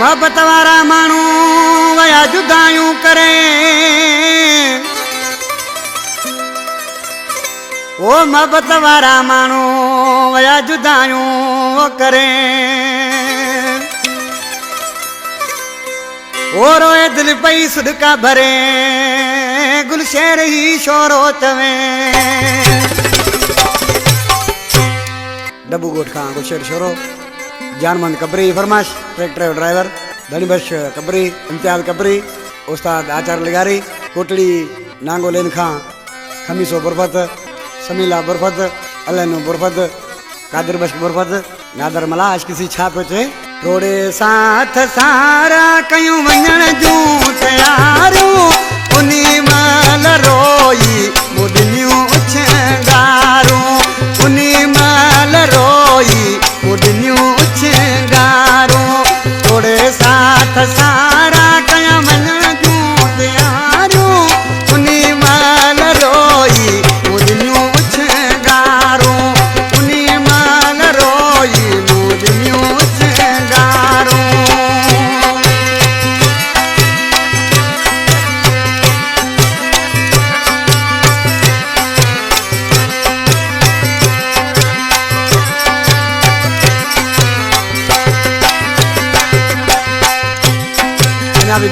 मोहब्बत वारा मानू वया जुदायूं करे ओ मोहब्बत वारा मानू वया जुदायूं करे ओ रोए दिल पई सुडका भरे गुलशेर ही शोरो चवे डब्बू गोट खां गुलशेर शोरो जानमंद कबरी फरमाश ट्रैक्टर ड्राइवर धनी बश कबरी इम्तियाज कबरी उस्ताद आचार लिगारी कोटड़ी नांगो लेन खां खमीसो बुरफत समीला बुरफत अलैनो बुरफत कादिर बश बुरफत नादर मलाश किसी छाप चे थोड़े साथ सारा कयूं वञण जूं तयारूं उनी माल रोई मुदनियूं उछंगारूं उनी माल रोई मुदनियूं उछंगारूं थोड़े साथ सारा कयूं वञण जूं तयारूं उनी माल रोई मुदनियूं उछंगारूं उनी माल रोई मुदनियूं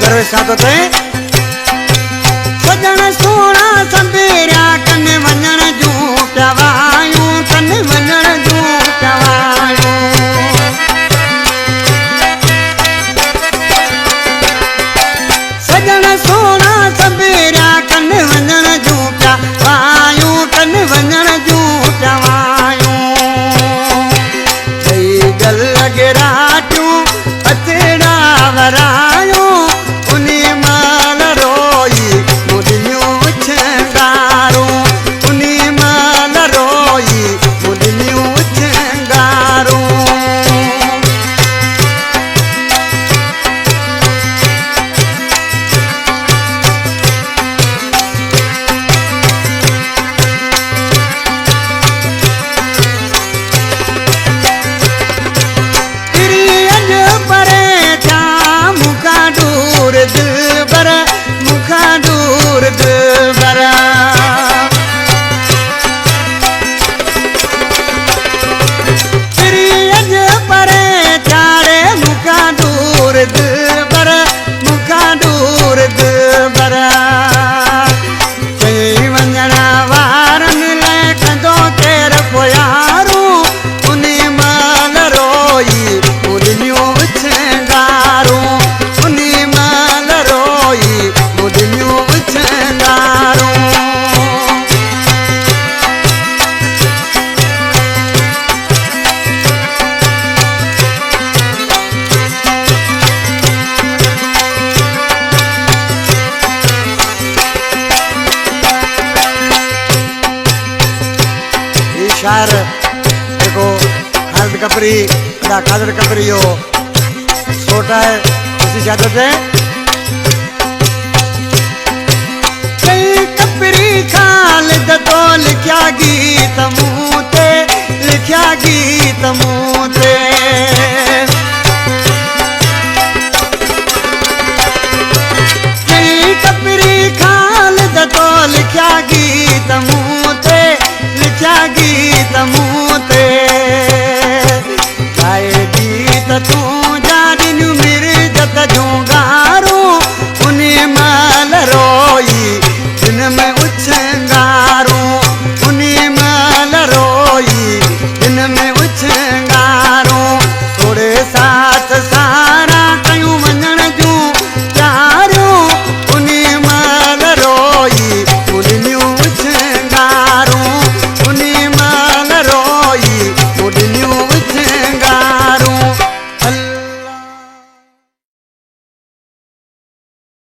गर्व साथो थे सजन सोना संबेरा कन वञण जूं प्यावायूं कन वञण जूं प्यावायूं सजन सोना संबेरा कन वञण जूं प्यावायूं कन वञण जूं प्यावायूं सही गल गिराटियूं अचड़ा वरायूं शायर देखो खालिद कपरी दा कादिर कपरी यो छोटा है इसी इजाजत है कई कपरी खालिद तो लिखा गीत मुँह ते लिखा गीत मुँह